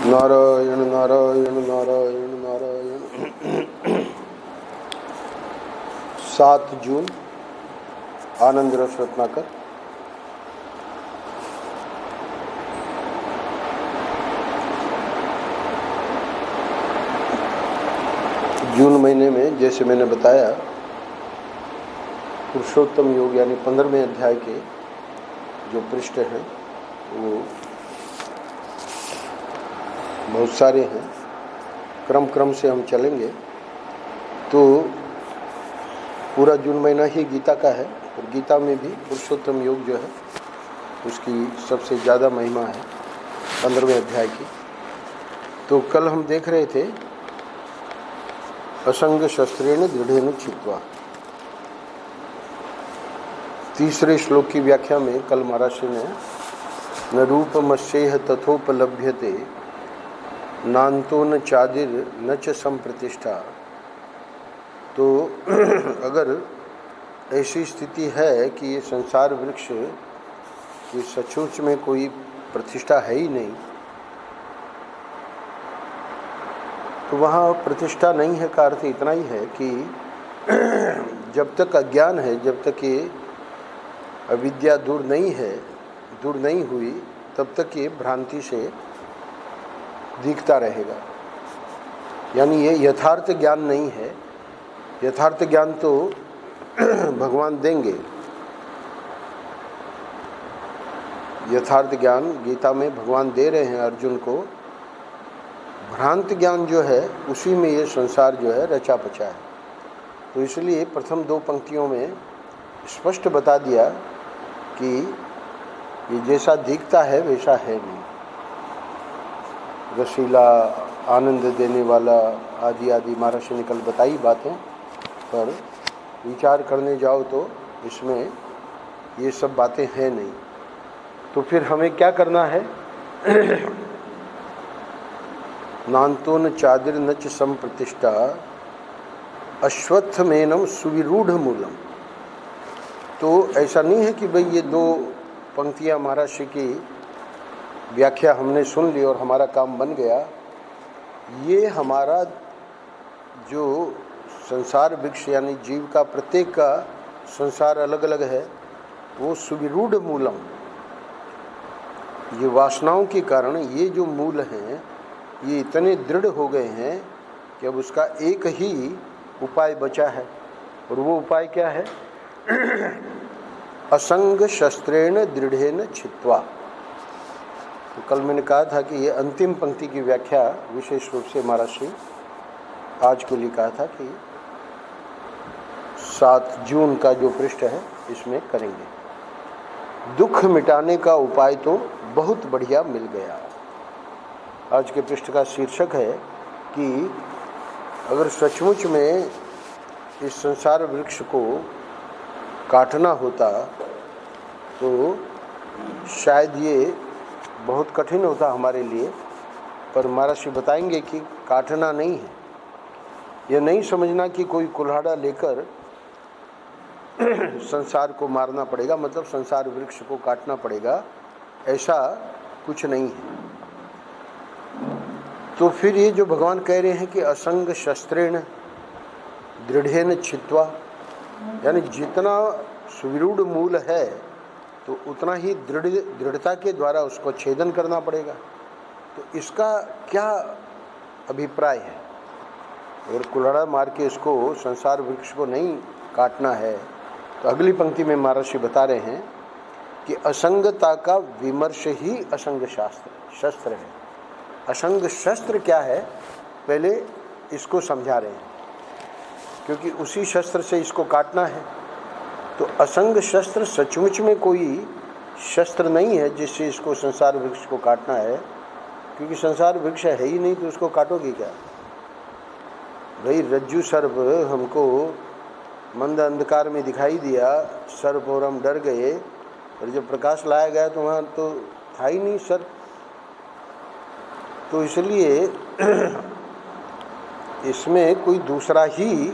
नारायण नारायण नारायण नारायण। 7 जून आनंद रस रत्नाकर। जून महीने में जैसे मैंने बताया पुरुषोत्तम योग यानी 15वें अध्याय के जो पृष्ठ हैं वो बहुत सारे हैं। क्रम से हम चलेंगे तो पूरा जून महीना ही गीता का है और गीता में भी पुरुषोत्तम योग जो है उसकी सबसे ज़्यादा महिमा है 15वें अध्याय की। तो कल हम देख रहे थे असंग शस्त्रेण दृढ़ेन छित्त्वा। तीसरे श्लोक की व्याख्या में कल महाराज ने न रूपमस्येह तथोपलभ्यते नान्तो न चादिर न च संप्रतिष्ठा। तो अगर ऐसी स्थिति है कि ये संसार वृक्ष ये सचमुच में कोई प्रतिष्ठा है ही नहीं, तो वहाँ प्रतिष्ठा नहीं है का अर्थ इतना ही है कि जब तक अज्ञान है, जब तक ये अविद्या दूर नहीं हुई, तब तक ये भ्रांति से दिखता रहेगा। यानी ये यथार्थ ज्ञान नहीं है। यथार्थ ज्ञान तो भगवान देंगे। यथार्थ ज्ञान गीता में भगवान दे रहे हैं अर्जुन को। भ्रांत ज्ञान जो है उसी में ये संसार जो है रचा पचा है। तो इसलिए प्रथम 2 पंक्तियों में स्पष्ट बता दिया कि ये जैसा दिखता है वैसा है नहीं। रसीला, आनंद देने वाला आदि आदि महाराज ने कल बताई बातें, पर विचार करने जाओ तो इसमें ये सब बातें हैं नहीं। तो फिर हमें क्या करना है? नान्तो न चादिर न च संप्रतिष्ठा अश्वत्थमेनं सुविरूढ़ मूलम। तो ऐसा नहीं है कि भाई ये 2 पंक्तियां महाराज की व्याख्या हमने सुन ली और हमारा काम बन गया। ये हमारा जो संसार वृक्ष यानी जीव का प्रत्येक का संसार अलग अलग है, वो सुविरूढ़ मूलम, ये वासनाओं के कारण ये जो मूल हैं ये इतने दृढ़ हो गए हैं कि अब उसका एक ही उपाय बचा है। और वो उपाय क्या है? असंग शस्त्रेण दृढ़ेन छित्त्वा। तो कल मैंने कहा था कि ये अंतिम पंक्ति की व्याख्या विशेष रूप से महाराज आज के लिए कहा था कि 7 जून का जो पृष्ठ है इसमें करेंगे। दुख मिटाने का उपाय तो बहुत बढ़िया मिल गया। आज के पृष्ठ का शीर्षक है कि अगर सचमुच में इस संसार वृक्ष को काटना होता तो शायद ये बहुत कठिन होता हमारे लिए। पर महाराज बताएंगे कि काटना नहीं है। यह नहीं समझना कि कोई कुल्हाड़ा लेकर संसार को मारना पड़ेगा, मतलब संसार वृक्ष को काटना पड़ेगा, ऐसा कुछ नहीं है। तो फिर ये जो भगवान कह रहे हैं कि असंग शस्त्रेण दृढ़ेन छित्त्वा, यानी जितना सुविरूढ़ मूल है तो उतना ही दृढ़ता के द्वारा उसको छेदन करना पड़ेगा। तो इसका क्या अभिप्राय है? अगर कुल्हाड़ा मार के इसको संसार वृक्ष को नहीं काटना है तो अगली पंक्ति में महर्षि बता रहे हैं कि असंगता का विमर्श ही असंग शस्त्र है। असंग शस्त्र क्या है पहले इसको समझा रहे हैं, क्योंकि उसी शस्त्र से इसको काटना है। तो असंग शस्त्र सचमुच में कोई शस्त्र नहीं है जिससे इसको संसार वृक्ष को काटना है, क्योंकि संसार वृक्ष है ही नहीं तो उसको काटोगे क्या? भाई रज्जु सर्प हमको मंद अंधकार में दिखाई दिया, सर्प, और हम डर गए, और जब प्रकाश लाया गया तो वहाँ तो था ही नहीं सर्प। तो इसलिए इसमें कोई दूसरा ही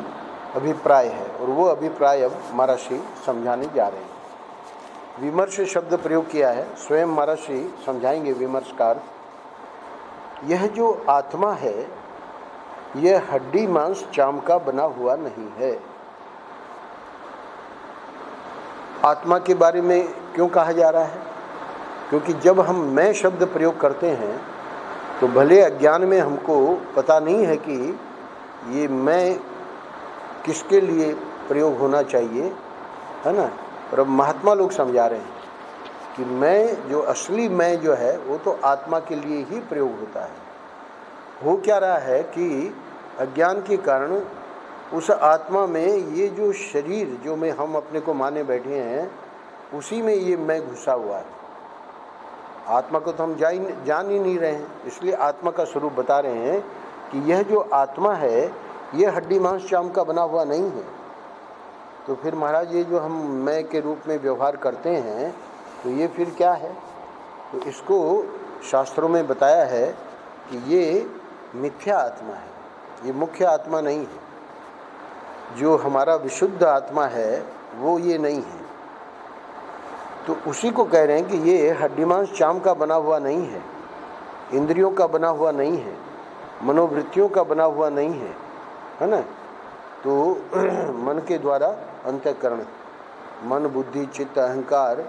अभिप्राय है, और वो अभिप्राय अब महर्षि समझाने जा रहे हैं। विमर्श शब्द प्रयोग किया है, स्वयं महर्षि समझाएंगे विमर्श का अर्थ। यह जो आत्मा है यह हड्डी मांस चाम का बना हुआ नहीं है। आत्मा के बारे में क्यों कहा जा रहा है? क्योंकि जब हम मैं शब्द प्रयोग करते हैं तो भले अज्ञान में हमको पता नहीं है कि ये मैं किसके लिए प्रयोग होना चाहिए, है ना। और अब महात्मा लोग समझा रहे हैं कि मैं जो असली मैं जो है वो तो आत्मा के लिए ही प्रयोग होता है। हो क्या रहा है कि अज्ञान के कारण उस आत्मा में ये जो शरीर जो में हम अपने को माने बैठे हैं उसी में ये मैं घुसा हुआ है। आत्मा को तो हम जान ही नहीं रहे हैं, इसलिए आत्मा का स्वरूप बता रहे हैं कि यह जो आत्मा है यह हड्डी मांस चाम का बना हुआ नहीं है। तो फिर महाराज ये जो हम मैं के रूप में व्यवहार करते हैं तो ये फिर क्या है? तो इसको शास्त्रों में बताया है कि ये मिथ्या आत्मा है, ये मुख्य आत्मा नहीं है। जो हमारा विशुद्ध आत्मा है वो ये नहीं है। तो उसी को कह रहे हैं कि ये हड्डी मांस चाम का बना हुआ नहीं है, इंद्रियों का बना हुआ नहीं है, मनोवृत्तियों का बना हुआ नहीं है ना। तो मन के द्वारा अंतःकरण, मन बुद्धि चित्त अहंकार,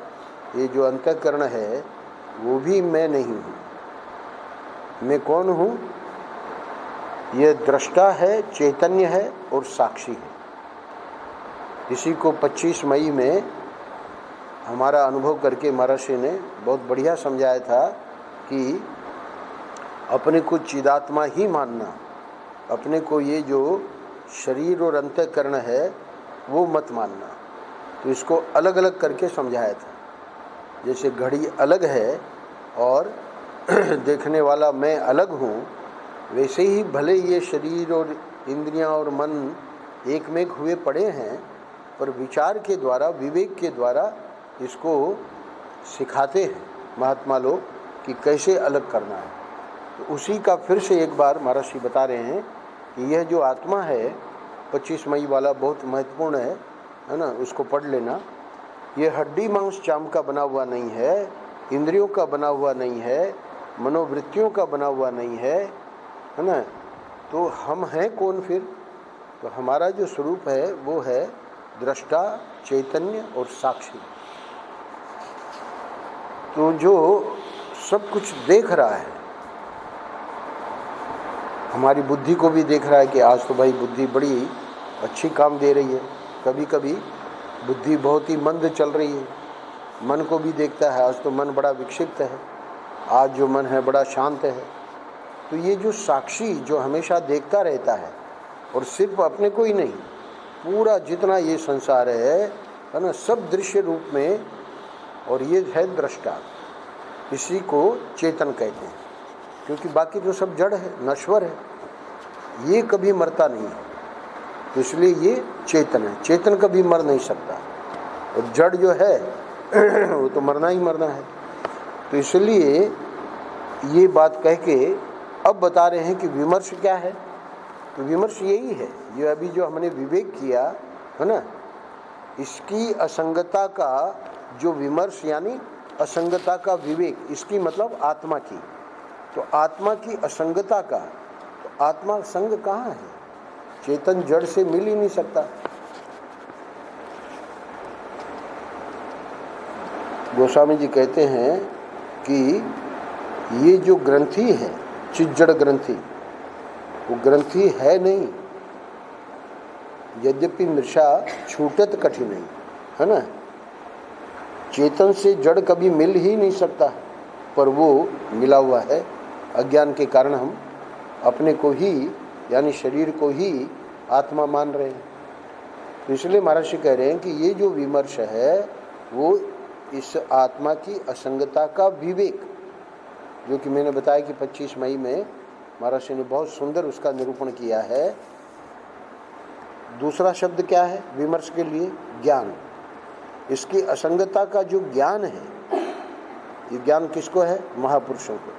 ये जो अंतःकरण है वो भी मैं नहीं हूँ। मैं कौन हूँ? ये दृष्टा है, चैतन्य है और साक्षी है। इसी को 25 मई में हमारा अनुभव करके महर्षि ने बहुत बढ़िया समझाया था कि अपने को चिदात्मा ही मानना, अपने को ये जो शरीर और अंतःकरण है वो मत मानना। तो इसको अलग अलग करके समझाया था। जैसे घड़ी अलग है और देखने वाला मैं अलग हूँ, वैसे ही भले ये शरीर और इंद्रियां और मन एक में हुए पड़े हैं, पर विचार के द्वारा, विवेक के द्वारा इसको सिखाते हैं महात्मा लोग कि कैसे अलग करना है। तो उसी का फिर से एक बार महर्षि बता रहे हैं कि यह जो आत्मा है 25 मई वाला बहुत महत्वपूर्ण है ना, उसको पढ़ लेना। यह हड्डी मांस चाम का बना हुआ नहीं है, इंद्रियों का बना हुआ नहीं है, मनोवृत्तियों का बना हुआ नहीं है ना। तो हम हैं कौन फिर? तो हमारा जो स्वरूप है वो है दृष्टा, चैतन्य और साक्षी। तो जो सब कुछ देख रहा है, हमारी बुद्धि को भी देख रहा है कि आज तो भाई बुद्धि बड़ी अच्छी काम दे रही है। कभी कभी बुद्धि बहुत ही मंद चल रही है। मन को भी देखता है, आज तो मन बड़ा विक्षिप्त है, आज जो मन है बड़ा शांत है। तो ये जो साक्षी जो हमेशा देखता रहता है, और सिर्फ अपने को ही नहीं, पूरा जितना ये संसार है ना, सब दृश्य रूप में, और ये है दृष्टा। इसी को चेतन कहते हैं, क्योंकि बाकी तो सब जड़ है, नश्वर है, ये कभी मरता नहीं है। तो इसलिए ये चेतन है, चेतन कभी मर नहीं सकता। और जड़ जो है वो तो मरना ही मरना है। तो इसलिए ये बात कह के अब बता रहे हैं कि विमर्श क्या है। तो विमर्श यही है, ये अभी जो हमने विवेक किया है ना, इसकी असंगता का जो विमर्श, यानी असंगता का विवेक, इसकी मतलब आत्मा की। तो आत्मा की असंगता का, तो आत्मा संग कहाँ है? चेतन जड़ से मिल ही नहीं सकता। गोस्वामी जी कहते हैं कि ये जो ग्रंथि है, चिज्जड़ ग्रंथि, वो ग्रंथि है नहीं। यद्यपि मृषा छूटत कठिन है ना। चेतन से जड़ कभी मिल ही नहीं सकता, पर वो मिला हुआ है। अज्ञान के कारण हम अपने को ही, यानी शरीर को ही आत्मा मान रहे हैं। तो इसलिए महर्षि कह रहे हैं कि ये जो विमर्श है वो इस आत्मा की असंगता का विवेक, जो कि मैंने बताया कि 25 मई में महर्षि ने बहुत सुंदर उसका निरूपण किया है। दूसरा शब्द क्या है विमर्श के लिए? ज्ञान। इसकी असंगता का जो ज्ञान है, ये ज्ञान किसको है? महापुरुषों को।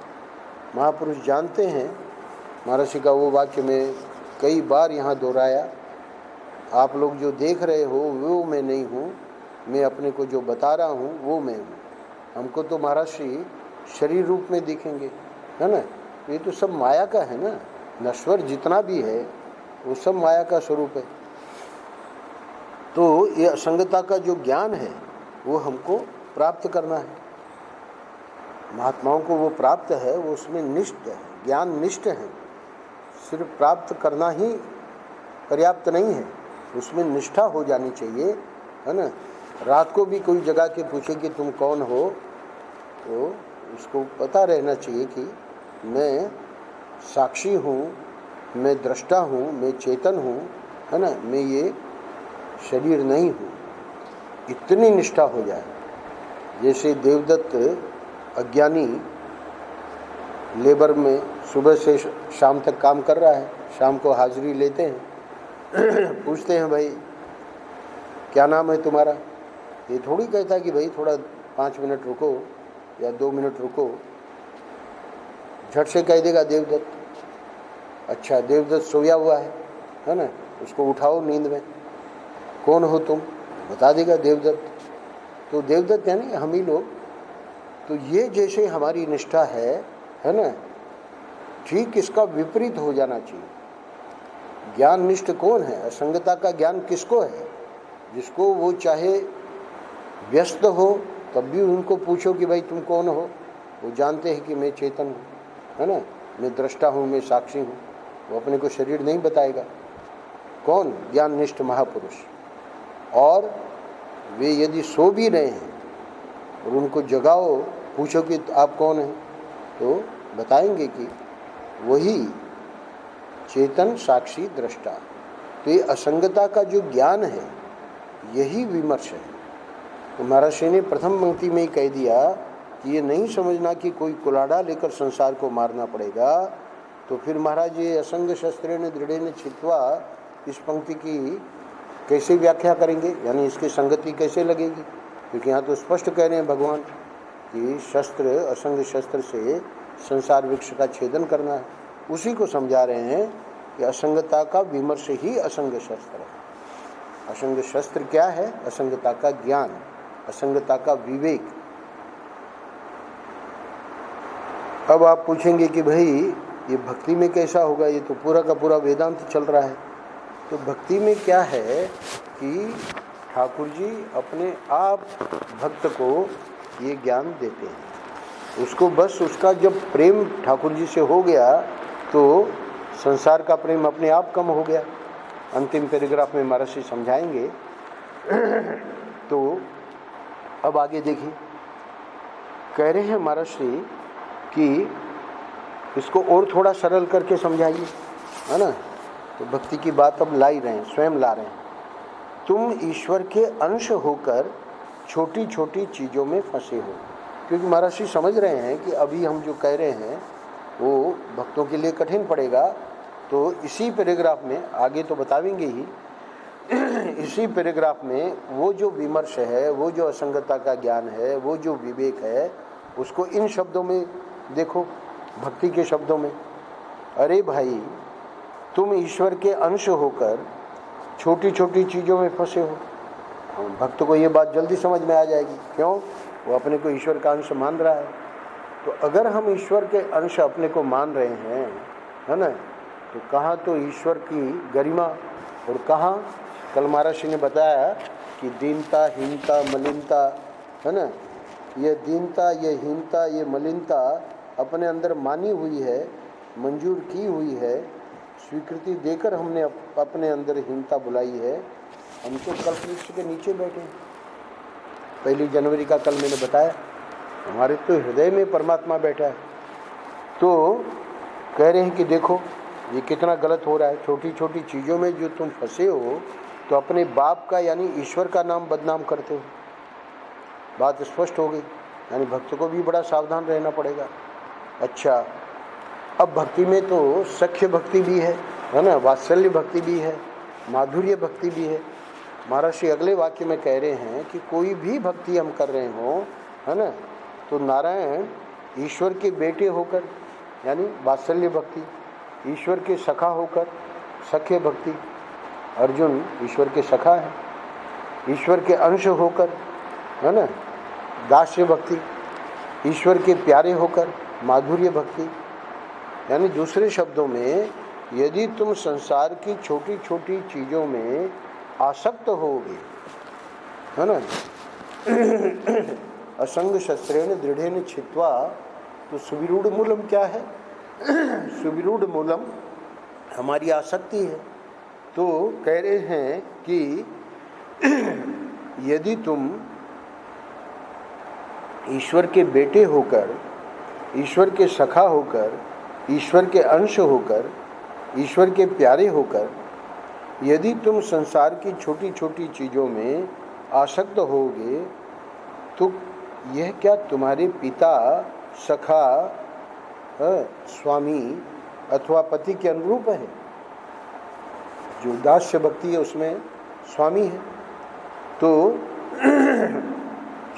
महापुरुष जानते हैं। महर्षि का वो वाक्य में कई बार यहाँ दोहराया, आप लोग जो देख रहे हो वो मैं नहीं हूँ, मैं अपने को जो बता रहा हूँ वो मैं हूँ। हमको तो महर्षि शरीर रूप में दिखेंगे, है ना, ये तो सब माया का है ना, नश्वर जितना भी है वो सब माया का स्वरूप है। तो ये असंगता का जो ज्ञान है वो हमको प्राप्त करना है। महात्माओं को वो प्राप्त है, वो उसमें निष्ठ है, ज्ञान निष्ठ है। सिर्फ प्राप्त करना ही पर्याप्त नहीं है, उसमें निष्ठा हो जानी चाहिए, है ना। रात को भी कोई जगह के पूछे कि तुम कौन हो, तो उसको पता रहना चाहिए कि मैं साक्षी हूँ, मैं दृष्टा हूँ, मैं चेतन हूँ, है ना, मैं ये शरीर नहीं हूँ। इतनी निष्ठा हो जाए। जैसे देवदत्त अज्ञानी लेबर में सुबह से शाम तक काम कर रहा है, शाम को हाजिरी लेते हैं पूछते हैं भाई क्या नाम है तुम्हारा। ये थोड़ी कहता कि भाई थोड़ा 5 मिनट रुको या 2 मिनट रुको, झट से कह देगा देवदत्त। अच्छा, देवदत्त सोया हुआ है ना, उसको उठाओ नींद में, कौन हो तुम, बता देगा देवदत्त। तो देवदत्त यानी हम ही लोग। तो ये जैसे हमारी निष्ठा है ना, ठीक इसका विपरीत हो जाना चाहिए। ज्ञान निष्ठ कौन है? असंगता का ज्ञान किसको है? जिसको वो चाहे व्यस्त हो तब भी उनको पूछो कि भाई तुम कौन हो, वो जानते हैं कि मैं चेतन हूँ, है ना, मैं दृष्टा हूँ, मैं साक्षी हूँ। वो अपने को शरीर नहीं बताएगा। कौन? ज्ञान निष्ठ महापुरुष। और वे यदि सो भी रहे हैं और उनको जगाओ, पूछो कि आप कौन हैं, तो बताएंगे कि वही चेतन साक्षी दृष्टा। तो ये असंगता का जो ज्ञान है यही विमर्श है। तो महर्षि ने प्रथम पंक्ति में ही कह दिया कि ये नहीं समझना कि कोई कुलाड़ा लेकर संसार को मारना पड़ेगा। तो फिर महाराज ये असंग शस्त्रेण दृढ़ेन छित्त्वा, इस पंक्ति की कैसे व्याख्या करेंगे, यानी इसकी संगति कैसे लगेगी? क्योंकि यहाँ तो स्पष्ट कह रहे हैं भगवान कि शस्त्र, असंग शस्त्र से संसार वृक्ष का छेदन करना है। उसी को समझा रहे हैं कि असंगता का विमर्श ही असंग शस्त्र है। असंग शस्त्र क्या है? असंगता का ज्ञान, असंगता का विवेक। अब आप पूछेंगे कि भाई ये भक्ति में कैसा होगा, ये तो पूरा का पूरा वेदांत चल रहा है। तो भक्ति में क्या है कि ठाकुर जी अपने आप भक्त को ये ज्ञान देते हैं। उसको बस उसका जब प्रेम ठाकुर जी से हो गया तो संसार का प्रेम अपने आप कम हो गया। अंतिम पैराग्राफ में महर्षि समझाएंगे। तो अब आगे देखिए, कह रहे हैं महर्षि कि इसको और थोड़ा सरल करके समझाइए, है ना। तो भक्ति की बात अब ला ही रहे हैं, स्वयं ला रहे हैं। तुम ईश्वर के अंश होकर छोटी छोटी चीज़ों में फंसे हो। क्योंकि महर्षि समझ रहे हैं कि अभी हम जो कह रहे हैं वो भक्तों के लिए कठिन पड़ेगा। तो इसी पैराग्राफ में आगे तो बतावेंगे ही इसी पैराग्राफ में वो जो विमर्श है, वो जो असंगता का ज्ञान है, वो जो विवेक है, उसको इन शब्दों में देखो, भक्ति के शब्दों में। अरे भाई, तुम ईश्वर के अंश होकर छोटी छोटी चीज़ों में फंसे हो। भक्त को ये बात जल्दी समझ में आ जाएगी। क्यों? वो अपने को ईश्वर का अंश मान रहा है। तो अगर हम ईश्वर के अंश अपने को मान रहे हैं, है ना, तो कहाँ तो ईश्वर की गरिमा और कहाँ, कल महर्षि ने बताया कि दीनता, हीनता, मलिनता, है ना, ये दीनता, ये हीनता, ये मलिनता अपने अंदर मानी हुई है, मंजूर की हुई है, स्वीकृति देकर हमने अपने अंदर हीनता बुलाई है। हम तो कल्पवृक्ष के नीचे बैठे हैं। 1 जनवरी का कल मैंने बताया, हमारे तो हृदय में परमात्मा बैठा है। तो कह रहे हैं कि देखो ये कितना गलत हो रहा है। छोटी छोटी चीज़ों में जो तुम फंसे हो तो अपने बाप का यानी ईश्वर का नाम बदनाम करते हो। बात स्पष्ट हो गई। यानी भक्त को भी बड़ा सावधान रहना पड़ेगा। अच्छा, अब भक्ति में तो सख्य भक्ति भी है ना, वात्सल्य भक्ति भी है, माधुर्य भक्ति भी है। महर्षि अगले वाक्य में कह रहे हैं कि कोई भी भक्ति हम कर रहे हो, है ना, तो नारायण ईश्वर के बेटे होकर यानी वात्सल्य भक्ति, ईश्वर के सखा होकर सख्य भक्ति, अर्जुन ईश्वर के सखा है, ईश्वर के अंश होकर, है ना, दास्य भक्ति, ईश्वर के प्यारे होकर माधुर्य भक्ति, यानी दूसरे शब्दों में, यदि तुम संसार की छोटी छोटी चीज़ों में आसक्त होगे, है ना, असंग शस्त्रेण दृढ़ेन छित्वा, तो सुविरूढ़ मूलम क्या है? सुविरूढ़ मूलम हमारी आसक्ति है। तो कह रहे हैं कि यदि तुम ईश्वर के बेटे होकर, ईश्वर के सखा होकर, ईश्वर के अंश होकर, ईश्वर के प्यारे होकर, यदि तुम संसार की छोटी छोटी चीज़ों में आसक्त होगे, तो यह क्या तुम्हारे पिता, सखा, स्वामी अथवा पति के अनुरूप है? जो दास्य भक्ति है उसमें स्वामी है। तो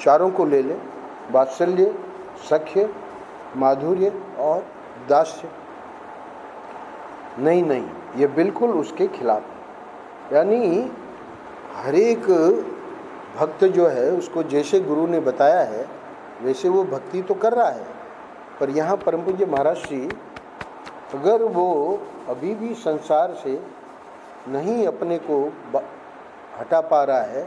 चारों को ले ले, वात्सल्य, सख्य, माधुर्य और दास्य। नहीं नहीं, ये बिल्कुल उसके खिलाफ है। यानी हर एक भक्त जो है उसको जैसे गुरु ने बताया है वैसे वो भक्ति तो कर रहा है, पर यहाँ परम पूज्य महाराज जी, अगर वो अभी भी संसार से नहीं अपने को हटा पा रहा है,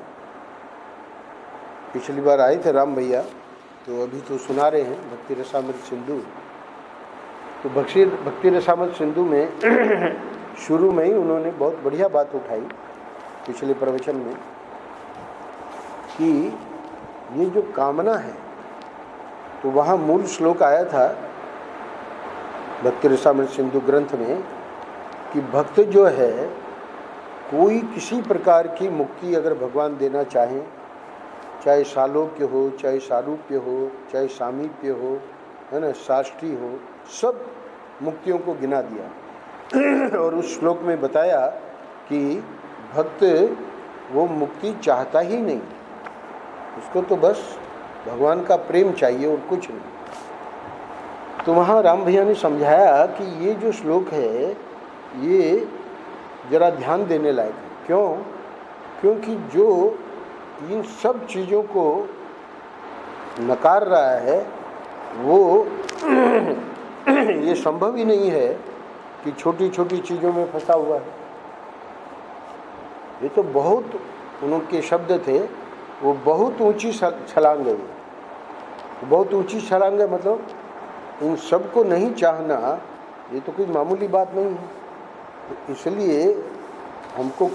पिछली बार आए थे राम भैया, तो अभी तो सुना रहे हैं भक्ति रसामृत सिंधु, तो भक्ति रसामृत सिंधु में शुरू में ही उन्होंने बहुत बढ़िया बात उठाई पिछले प्रवचन में, कि ये जो कामना है, तो वहाँ मूल श्लोक आया था भक्ति रसामृत सिंधु ग्रंथ में कि भक्त जो है कोई किसी प्रकार की मुक्ति अगर भगवान देना चाहें, चाहे सालोक्य हो, चाहे सारूप्य हो, चाहे सामीप्य हो, है ना, साष्टी हो, सब मुक्तियों को गिना दिया। और उस श्लोक में बताया कि भक्त वो मुक्ति चाहता ही नहीं, उसको तो बस भगवान का प्रेम चाहिए और कुछ नहीं। तो वहाँ राम भैया ने समझाया कि ये जो श्लोक है ये जरा ध्यान देने लायक है। क्यों? क्योंकि जो इन सब चीज़ों को नकार रहा है वो ये संभव ही नहीं है कि छोटी छोटी चीज़ों में फंसा हुआ है। ये तो बहुत, उनके शब्द थे, वो बहुत ऊंची छलांग है। बहुत ऊंची छलांग है, मतलब इन सब को नहीं चाहना ये तो कोई मामूली बात नहीं है। तो इसलिए हमको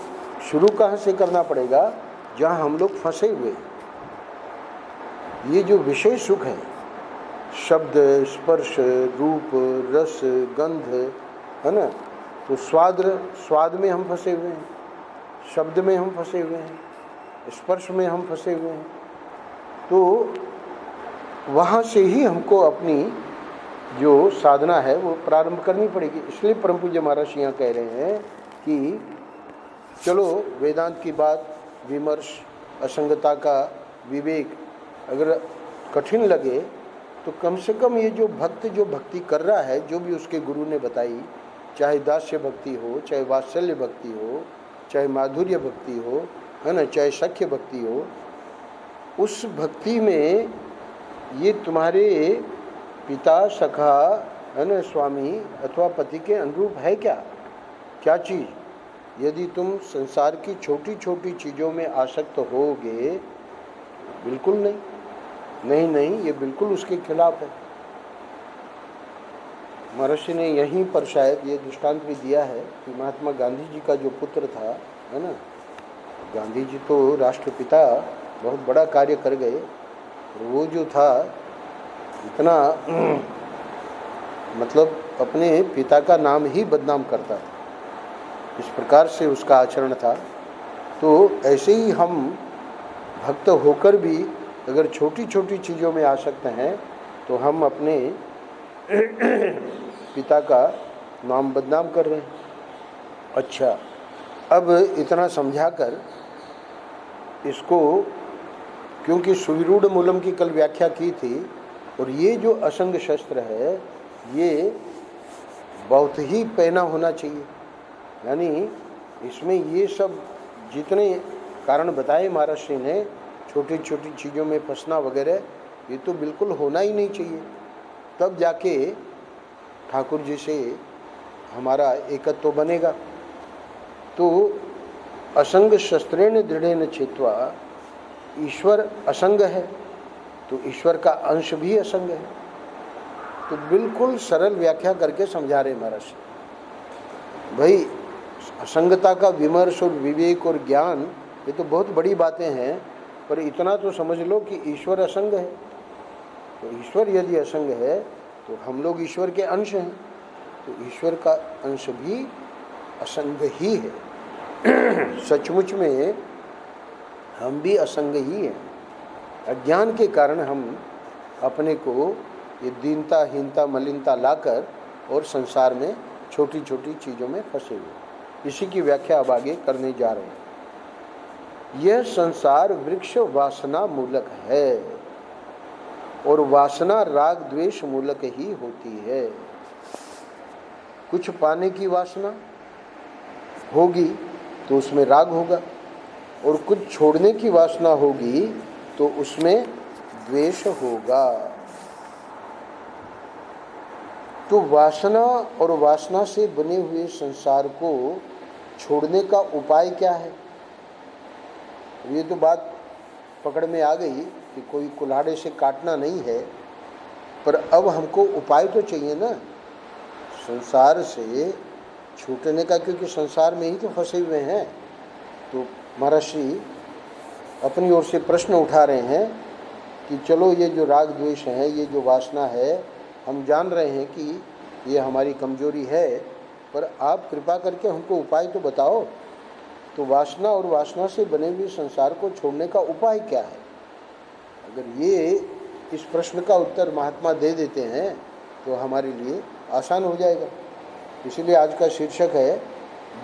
शुरू कहाँ से करना पड़ेगा? जहाँ हम लोग फंसे हुए हैं। ये जो विषय सुख है, शब्द, स्पर्श, रूप, रस, गंध, है ना, तो स्वाद में हम फंसे हुए हैं, शब्द में हम फंसे हुए हैं, स्पर्श में हम फंसे हुए हैं। तो वहाँ से ही हमको अपनी जो साधना है वो प्रारंभ करनी पड़ेगी। इसलिए परम पूज्य महाराज यहाँ कह रहे हैं कि चलो वेदांत की बात, विमर्श, असंगता का विवेक अगर कठिन लगे तो कम से कम ये जो भक्त जो भक्ति कर रहा है, जो भी उसके गुरु ने बताई, चाहे दास्य भक्ति हो, चाहे वात्सल्य भक्ति हो, चाहे माधुर्य भक्ति हो, है ना, चाहे सख्य भक्ति हो, उस भक्ति में ये तुम्हारे पिता, सखा, है ना, स्वामी अथवा पति के अनुरूप है क्या? क्या चीज़? यदि तुम संसार की छोटी छोटी चीज़ों में आसक्त होगे, बिल्कुल नहीं, नहीं नहीं, ये बिल्कुल उसके खिलाफ है। महर्षि ने यहीं पर शायद ये दृष्टांत भी दिया है कि महात्मा गांधी जी का जो पुत्र था, है ना, गांधी जी तो राष्ट्रपिता, बहुत बड़ा कार्य कर गए, और वो जो था इतना मतलब अपने पिता का नाम ही बदनाम करता था, इस प्रकार से उसका आचरण था। तो ऐसे ही हम भक्त होकर भी अगर छोटी छोटी चीज़ों में आसक्त हैं तो हम अपने पिता का नाम बदनाम कर रहे हैं। अच्छा, अब इतना समझाकर इसको, क्योंकि सुविरूढ़ मूलम की कल व्याख्या की थी, और ये जो असंग शस्त्र है ये बहुत ही पैना होना चाहिए। यानी इसमें ये सब जितने कारण बताए महाराज श्री ने, छोटी छोटी चीज़ों में फंसना वगैरह, ये तो बिल्कुल होना ही नहीं चाहिए। तब जाके ठाकुर जी से हमारा एकत्व बनेगा। तो असंग शस्त्रेण दृढ़ेन छित्वा, ईश्वर असंग है तो ईश्वर का अंश भी असंग है। तो बिल्कुल सरल व्याख्या करके समझा रहे महर्षि। भाई असंगता का विमर्श और विवेक और ज्ञान ये तो बहुत बड़ी बातें हैं, पर इतना तो समझ लो कि ईश्वर असंग है। तो ईश्वर यदि असंग है तो हम लोग ईश्वर के अंश हैं, तो ईश्वर का अंश भी असंग ही है। सचमुच में हम भी असंग ही हैं। अज्ञान के कारण हम अपने को ये दीनता, हीनता, मलिनता लाकर और संसार में छोटी छोटी चीज़ों में फंसे हुए। इसी की व्याख्या अब आगे करने जा रहे हैं। यह संसार वृक्ष वासना मूलक है और वासना राग द्वेष मूलक ही होती है। कुछ पाने की वासना होगी तो उसमें राग होगा, और कुछ छोड़ने की वासना होगी तो उसमें द्वेष होगा। तो वासना और वासना से बने हुए संसार को छोड़ने का उपाय क्या है? ये तो बात पकड़ में आ गई कि कोई कुल्हाड़े से काटना नहीं है, पर अब हमको उपाय तो चाहिए ना संसार से छूटने का, क्योंकि संसार में ही तो फंसे हुए हैं। तो महर्षि अपनी ओर से प्रश्न उठा रहे हैं कि चलो ये जो राग द्वेष है, ये जो वासना है, हम जान रहे हैं कि ये हमारी कमजोरी है, पर आप कृपा करके हमको उपाय तो बताओ। तो वासना और वासना से बने हुए संसार को छोड़ने का उपाय क्या है? अगर ये इस प्रश्न का उत्तर महात्मा दे देते हैं तो हमारे लिए आसान हो जाएगा। इसीलिए आज का शीर्षक है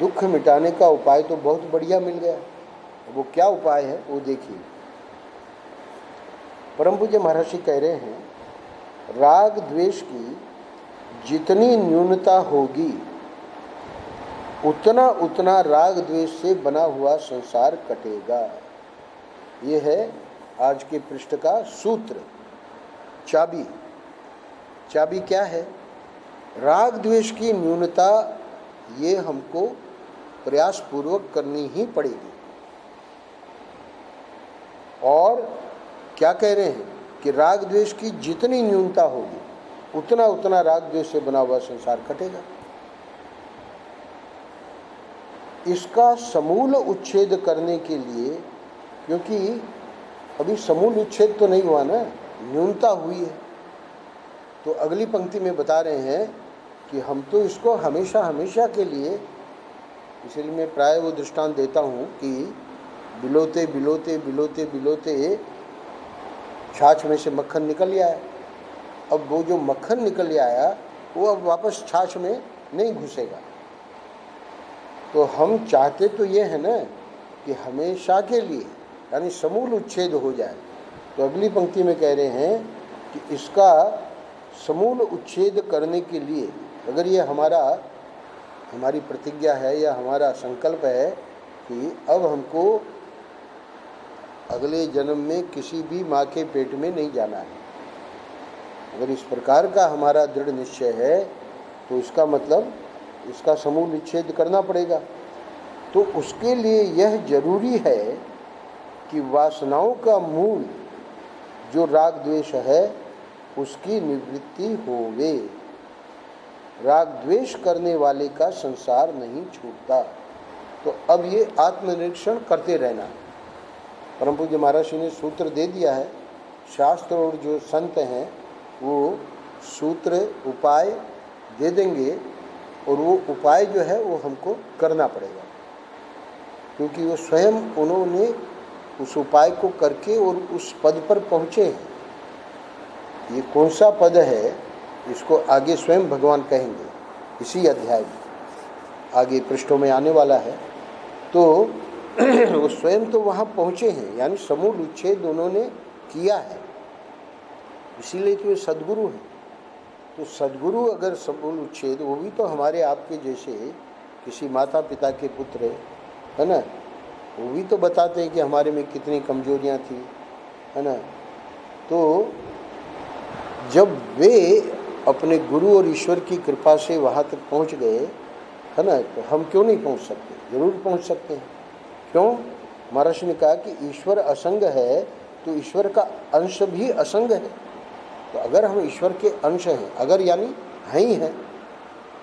दुख मिटाने का उपाय। तो बहुत बढ़िया मिल गया। वो क्या उपाय है वो देखिए। परम पूज्य महर्षि कह रहे हैं, राग द्वेष की जितनी न्यूनता होगी उतना उतना राग द्वेष से बना हुआ संसार कटेगा। ये है आज के पृष्ठ का सूत्र, चाबी। चाबी क्या है? राग द्वेष की न्यूनता ये हमको प्रयास पूर्वक करनी ही पड़ेगी। और क्या कह रहे हैं कि राग द्वेष की जितनी न्यूनता होगी उतना उतना राग द्वेष से बना हुआ संसार कटेगा। इसका समूल उच्छेद करने के लिए, क्योंकि अभी समूल उच्छेद तो नहीं हुआ ना, न्यूनता हुई है, तो अगली पंक्ति में बता रहे हैं कि हम तो इसको हमेशा हमेशा के लिए, इसलिए मैं प्राय वो दृष्टांत देता हूँ कि बिलोते बिलोते बिलोते बिलोते छाछ में से मक्खन निकल आया। अब वो जो मक्खन निकल आया वो अब वापस छाछ में नहीं घुसेगा। तो हम चाहते तो ये है ना कि हमेशा के लिए यानी समूल उच्छेद हो जाए। तो अगली पंक्ति में कह रहे हैं कि इसका समूल उच्छेद करने के लिए अगर ये हमारी प्रतिज्ञा है या हमारा संकल्प है कि अब हमको अगले जन्म में किसी भी माँ के पेट में नहीं जाना है, अगर इस प्रकार का हमारा दृढ़ निश्चय है तो इसका मतलब इसका समूल विच्छेद करना पड़ेगा। तो उसके लिए यह जरूरी है कि वासनाओं का मूल जो राग द्वेष है उसकी निवृत्ति होवे। राग द्वेष करने वाले का संसार नहीं छूटता। तो अब ये आत्मनिरीक्षण करते रहना। परम पूज्य महर्षि ने सूत्र दे दिया है। शास्त्र और जो संत हैं वो सूत्र उपाय दे देंगे, और वो उपाय जो है वो हमको करना पड़ेगा, क्योंकि वो स्वयं उन्होंने उस उपाय को करके और उस पद पर पहुँचे हैं। ये कौन सा पद है इसको आगे स्वयं भगवान कहेंगे, इसी अध्याय में आगे पृष्ठों में आने वाला है। तो वो स्वयं तो वहाँ पहुँचे हैं, यानी समूल उच्छेद उन्होंने किया है, इसीलिए तो ये सद्गुरु हैं। तो सद्गुरु अगर समूल उच्छेद, वो भी तो हमारे आपके जैसे किसी माता पिता के पुत्र है ना, वो भी तो बताते हैं कि हमारे में कितनी कमजोरियाँ थी, है ना। तो जब वे अपने गुरु और ईश्वर की कृपा से वहाँ तक पहुँच गए, है ना, तो हम क्यों नहीं पहुँच सकते? जरूर पहुँच सकते हैं। क्यों? महर्षि ने कहा कि ईश्वर असंग है तो ईश्वर का अंश भी असंग है। तो अगर हम ईश्वर के अंश हैं, अगर यानी हैं ही हैं,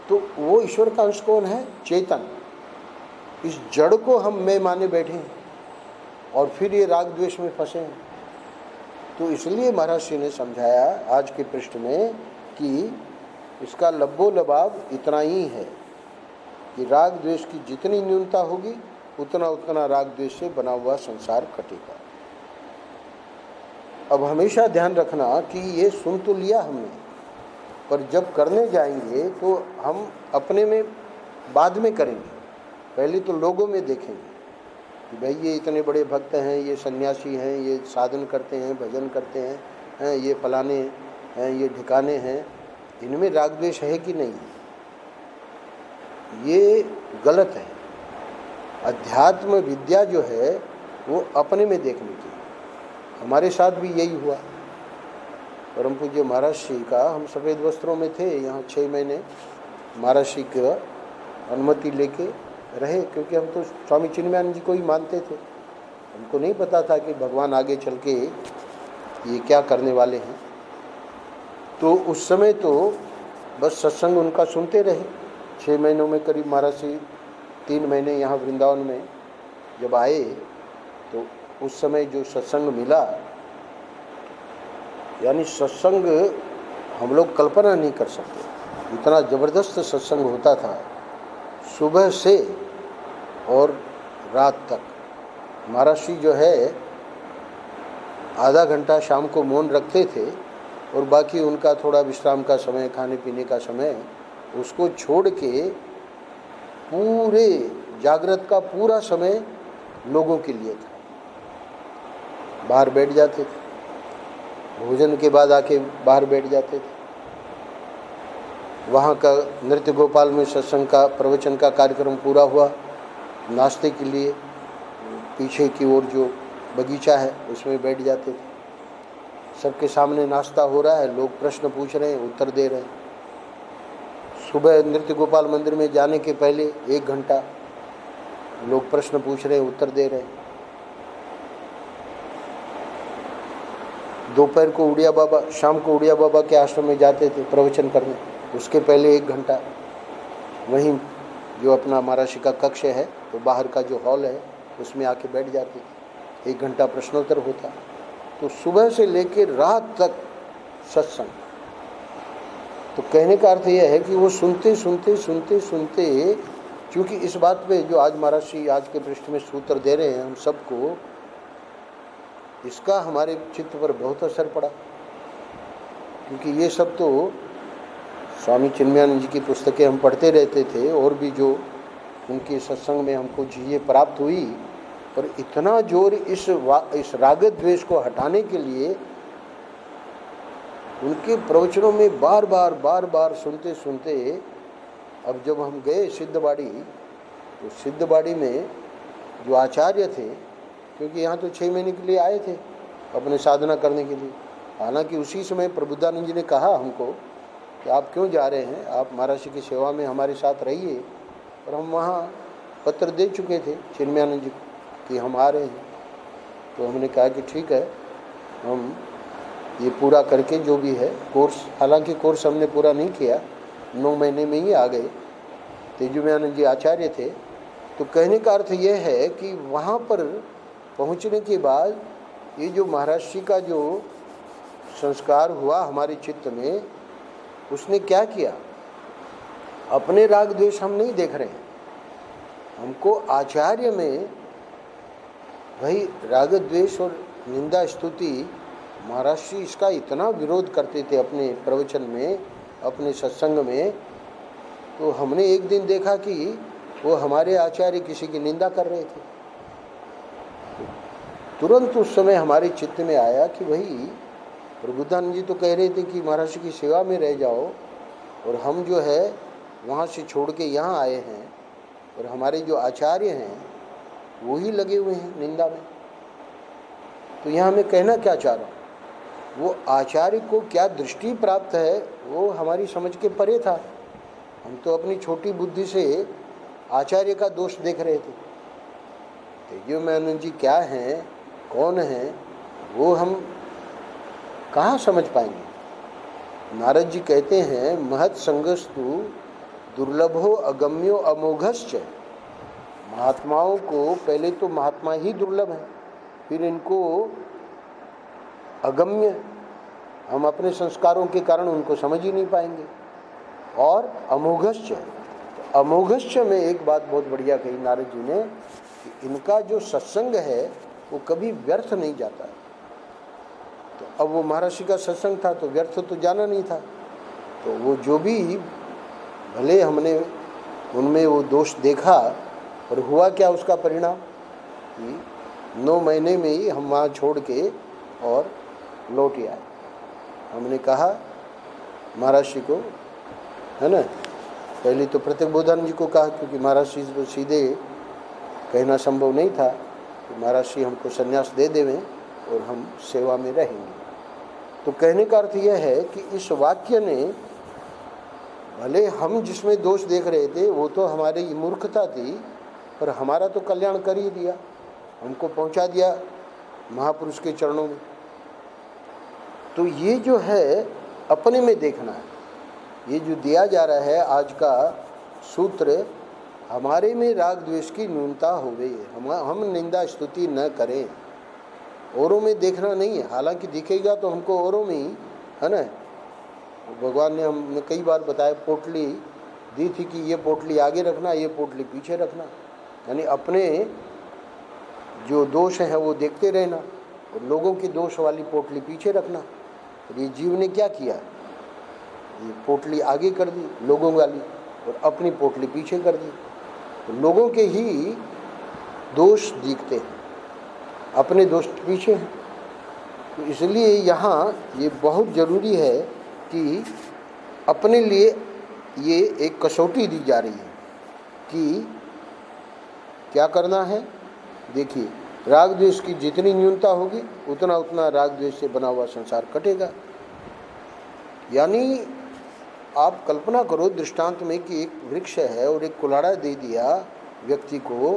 तो वो ईश्वर का अंश कौन है? चेतन। इस जड़ को हम मैं माने बैठे हैं और फिर ये राग द्वेष में फंसे हैं। तो इसलिए महर्षि ने समझाया आज के पृष्ठ में कि इसका लब्बो लबाब इतना ही है कि राग द्वेष की जितनी न्यूनता होगी उतना उतना राग द्वेष से बना हुआ संसार कटेगा। अब हमेशा ध्यान रखना कि ये सुन तो लिया हमने, पर जब करने जाएंगे तो हम अपने में बाद में करेंगे, पहले तो लोगों में देखेंगे कि भाई ये इतने बड़े भक्त हैं, ये सन्यासी हैं, ये साधन करते हैं, भजन करते हैं, ये फलाने हैं, ये ठिकाने हैं, इनमें राग द्वेष है कि नहीं? ये गलत है। अध्यात्म विद्या जो है वो अपने में देखनी चाहिए। हमारे साथ भी यही हुआ। परम पूज्य महाराज श्री का, हम सफ़ेद वस्त्रों में थे यहाँ 6 महीने, महाराज श्री की अनुमति लेके रहे, क्योंकि हम तो स्वामी चिन्मयानंद जी को ही मानते थे। हमको नहीं पता था कि भगवान आगे चल के ये क्या करने वाले हैं। तो उस समय तो बस सत्संग उनका सुनते रहे। 6 महीनों में करीब महाराज श्री 3 महीने यहाँ वृंदावन में जब आए तो उस समय जो सत्संग मिला, यानी सत्संग हम लोग कल्पना नहीं कर सकते, इतना ज़बरदस्त सत्संग होता था। सुबह से और रात तक महाराज श्री जो है आधा घंटा शाम को मौन रखते थे और बाकी उनका थोड़ा विश्राम का समय, खाने पीने का समय, उसको छोड़ के पूरे जागृत का पूरा समय लोगों के लिए था। बाहर बैठ जाते थे, भोजन के बाद आके बाहर बैठ जाते थे। वहाँ का नृत्य गोपाल में सत्संग का प्रवचन का कार्यक्रम पूरा हुआ, नाश्ते के लिए पीछे की ओर जो बगीचा है उसमें बैठ जाते थे। सबके सामने नाश्ता हो रहा है, लोग प्रश्न पूछ रहे हैं, उत्तर दे रहे हैं। सुबह नृत्य गोपाल मंदिर में जाने के पहले 1 घंटा लोग प्रश्न पूछ रहे हैं, उत्तर दे रहे हैं। दोपहर को उड़िया बाबा, शाम को उड़िया बाबा के आश्रम में जाते थे प्रवचन करने, उसके पहले 1 घंटा वहीं जो अपना महाराज का कक्ष है तो बाहर का जो हॉल है उसमें आके बैठ जाते थे। 1 घंटा प्रश्नोत्तर होता। तो सुबह से लेकर रात तक सत्संग। तो कहने का अर्थ यह है कि वो सुनते सुनते सुनते सुनते, क्योंकि इस बात पे जो आज महाराज श्री आज के पृष्ठ में सूत्र दे रहे हैं हम सबको, इसका हमारे चित्त पर बहुत असर पड़ा। क्योंकि ये सब तो स्वामी चिन्मयानंद जी की पुस्तकें हम पढ़ते रहते थे और भी जो उनके सत्संग में हमको चीज़ें प्राप्त हुई, पर इतना जोर इस राग द्वेष को हटाने के लिए उनके प्रवचनों में बार बार सुनते सुनते, अब जब हम गए सिद्धबाड़ी, तो सिद्धबाड़ी में जो आचार्य थे, क्योंकि यहाँ तो 6 महीने के लिए आए थे अपने साधना करने के लिए, हालांकि उसी समय प्रबुद्धानंद जी ने कहा हमको कि आप क्यों जा रहे हैं, आप महाराज की सेवा में हमारे साथ रहिए। और हम वहाँ पत्र दे चुके थे चिन्मयानंद जी को कि हम आ रहे हैं। तो हमने कहा कि ठीक है, हम ये पूरा करके जो भी है कोर्स, हालांकि कोर्स हमने पूरा नहीं किया, 9 महीने में ही आ गए। तेजोमयानंद जी आचार्य थे। तो कहने का अर्थ ये है कि वहाँ पर पहुँचने के बाद ये जो महाराज जी का जो संस्कार हुआ हमारे चित्त में, उसने क्या किया, अपने राग द्वेष हम नहीं देख रहे हैं, हमको आचार्य में भाई राग द्वेष और निंदा स्तुति, महाराज जी इसका इतना विरोध करते थे अपने प्रवचन में, अपने सत्संग में। तो हमने एक दिन देखा कि वो हमारे आचार्य किसी की निंदा कर रहे थे। तुरंत उस समय हमारे चित्त में आया कि भाई प्रबुद्धानंद जी तो कह रहे थे कि महाराज की सेवा में रह जाओ, और हम जो है वहाँ से छोड़ के यहाँ आए हैं, और हमारे जो आचार्य हैं वो ही लगे हुए हैं निंदा में। तो यहाँ मैं कहना क्या चाह रहा हूँ वो आचार्य को क्या दृष्टि प्राप्त है वो हमारी समझ के परे था। हम तो अपनी छोटी बुद्धि से आचार्य का दोष देख रहे थे। तेजोमयानंद जी क्या हैं, कौन हैं, वो हम कहाँ समझ पाएंगे। नारद जी कहते हैं महत् संगस्तु दुर्लभो अगम्यो अमोघश्च। महात्माओं को पहले तो महात्मा ही दुर्लभ है, फिर इनको अगम्य, हम अपने संस्कारों के कारण उनको समझ ही नहीं पाएंगे, और अमोघश्च। अमोघश्च में एक बात बहुत बढ़िया कही नारद जी ने कि इनका जो सत्संग है वो कभी व्यर्थ नहीं जाता है। तो अब वो महर्षि का सत्संग था तो व्यर्थ तो जाना नहीं था। तो वो जो भी भले हमने उनमें वो दोष देखा, और हुआ क्या उसका परिणाम कि 9 महीने में ही हम वहाँ छोड़ के और लौट आए। हमने कहा महर्षि को, है ना, पहले तो प्रत्यक्ष जी को कहा, क्योंकि महर्षि को सीधे कहना संभव नहीं था कि महर्षि हमको संन्यास दे देवें और हम सेवा में रहेंगे। तो कहने का अर्थ यह है कि इस वाक्य ने, भले हम जिसमें दोष देख रहे थे वो तो हमारी मूर्खता थी, पर हमारा तो कल्याण कर ही दिया, हमको पहुंचा दिया महापुरुष के चरणों में। तो ये जो है अपने में देखना है। ये जो दिया जा रहा है आज का सूत्र, हमारे में राग द्वेष की न्यूनता होवे, हम निंदा स्तुति न करें, औरों में देखना नहीं है। हालांकि दिखेगा तो हमको औरों में ही, है ना। भगवान ने हमने कई बार बताया, पोटली दी थी कि ये पोटली आगे रखना, ये पोटली पीछे रखना, यानी अपने जो दोष हैं वो देखते रहना और लोगों की दोष वाली पोटली पीछे रखना। और ये जीव ने क्या किया, ये पोटली आगे कर दी लोगों वाली और अपनी पोटली पीछे कर दी। तो लोगों के ही दोष दिखते हैं, अपने दोष पीछे हैं। तो इसलिए यहाँ ये बहुत ज़रूरी है कि अपने लिए ये एक कसौटी दी जा रही है कि क्या करना है। देखिए, राग द्वेष की जितनी न्यूनता होगी उतना उतना राग द्वेष से बना हुआ संसार कटेगा। यानी आप कल्पना करो दृष्टांत में कि एक वृक्ष है और एक कुल्हाड़ा दे दिया व्यक्ति को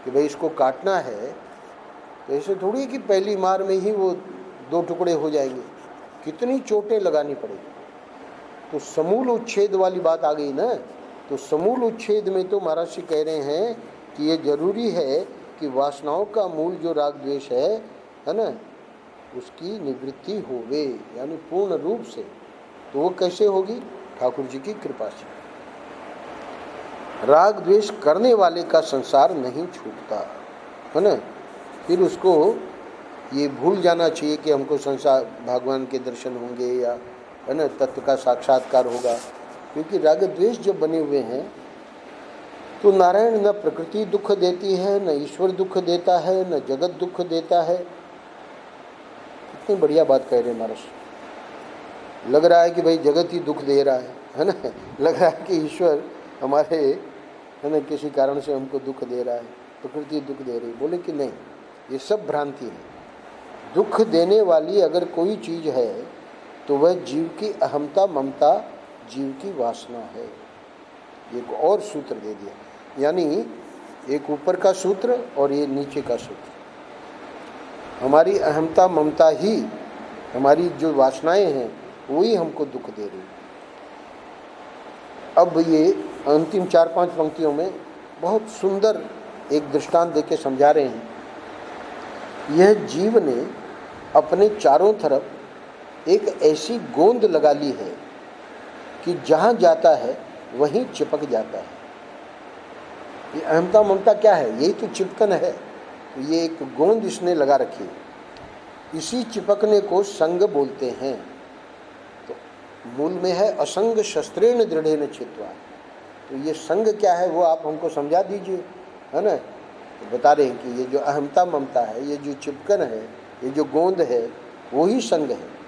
कि भाई इसको काटना है, तो ऐसे थोड़ी कि पहली मार में ही वो 2 टुकड़े हो जाएंगे, कितनी चोटें लगानी पड़ेगी। तो समूल उच्छेद वाली बात आ गई ना। तो समूल उच्छेद में तो महर्षि कह रहे हैं कि ये जरूरी है कि वासनाओं का मूल जो राग द्वेष है ना, उसकी निवृत्ति होवे, यानी पूर्ण रूप से। तो वो कैसे होगी? ठाकुर जी की कृपा से। राग द्वेष करने वाले का संसार नहीं छूटता, है ना। फिर उसको ये भूल जाना चाहिए कि हमको संसार भगवान के दर्शन होंगे या, है ना, तत्व का साक्षात्कार होगा। क्योंकि राग द्वेष जब बने हुए हैं तो नारायण न प्रकृति दुख देती है, न ईश्वर दुख देता है, न जगत दुख देता है। कितनी बढ़िया बात कह रहे हैं महाराज। लग रहा है कि भाई जगत ही दुख दे रहा है ना। लग रहा है कि ईश्वर हमारे, है ना, किसी कारण से हमको दुख दे रहा है, प्रकृति दुख दे रही। बोले कि नहीं, ये सब भ्रांति है। दुख देने वाली अगर कोई चीज है तो वह जीव की अहमता ममता, जीव की वासना है। एक और सूत्र दे दिया, यानी एक ऊपर का सूत्र और ये नीचे का सूत्र। हमारी अहमता ममता ही, हमारी जो वासनाएं हैं वही हमको दुख दे रही। अब ये अंतिम 4-5 पंक्तियों में बहुत सुंदर एक दृष्टांत देके समझा रहे हैं। यह जीव ने अपने चारों तरफ एक ऐसी गोंद लगा ली है कि जहाँ जाता है वहीं चिपक जाता है। ये अहमता ममता क्या है? यही तो चिपकन है। तो ये एक गोंद इसने लगा रखी है। इसी चिपकने को संग बोलते हैं। तो मूल में है असंग शस्त्रेण दृढ़ेन छित्त्वा। तो ये संग क्या है वो आप हमको समझा दीजिए, है ना। तो बता रहे हैं कि ये जो अहमता ममता है, ये जो चिपकन है, ये जो गोंद है, वो ही संग है।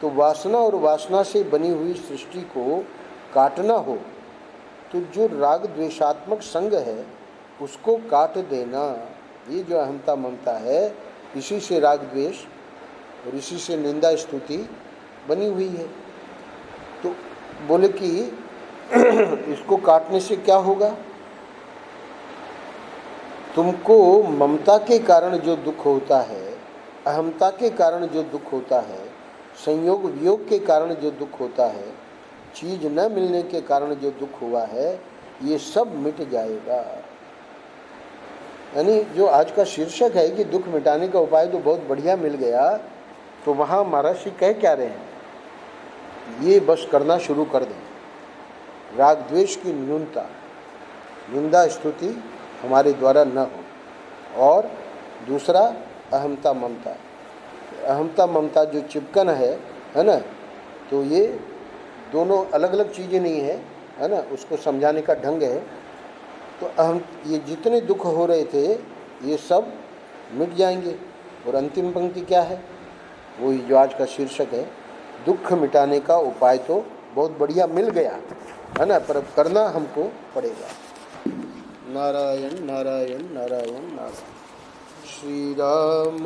तो वासना और वासना से बनी हुई सृष्टि को काटना हो तो जो राग द्वेषात्मक संग है उसको काट देना। ये जो अहमता ममता है, इसी से राग द्वेष और इसी से निंदा स्तुति बनी हुई है। तो बोले कि इसको काटने से क्या होगा? तुमको ममता के कारण जो दुख होता है, अहमता के कारण जो दुख होता है, संयोग वियोग के कारण जो दुख होता है, चीज न मिलने के कारण जो दुख हुआ है, ये सब मिट जाएगा। यानी जो आज का शीर्षक है कि दुख मिटाने का उपाय तो बहुत बढ़िया मिल गया, तो वहाँ महर्षि कह क्या रहे हैं? ये बस करना शुरू कर दें। राग द्वेष की न्यूनता, निंदा स्तुति हमारे द्वारा न हो। और दूसरा अहमता ममता, अहमता ममता जो चिपकन है ना, तो ये दोनों अलग अलग चीज़ें नहीं है ना, उसको समझाने का ढंग है। तो ये जितने दुख हो रहे थे ये सब मिट जाएंगे। और अंतिम पंक्ति क्या है? वही जो आज का शीर्षक है, दुख मिटाने का उपाय तो बहुत बढ़िया मिल गया है ना, पर करना हमको पड़ेगा। नारायण नारायण नारायण नारायण। श्री राम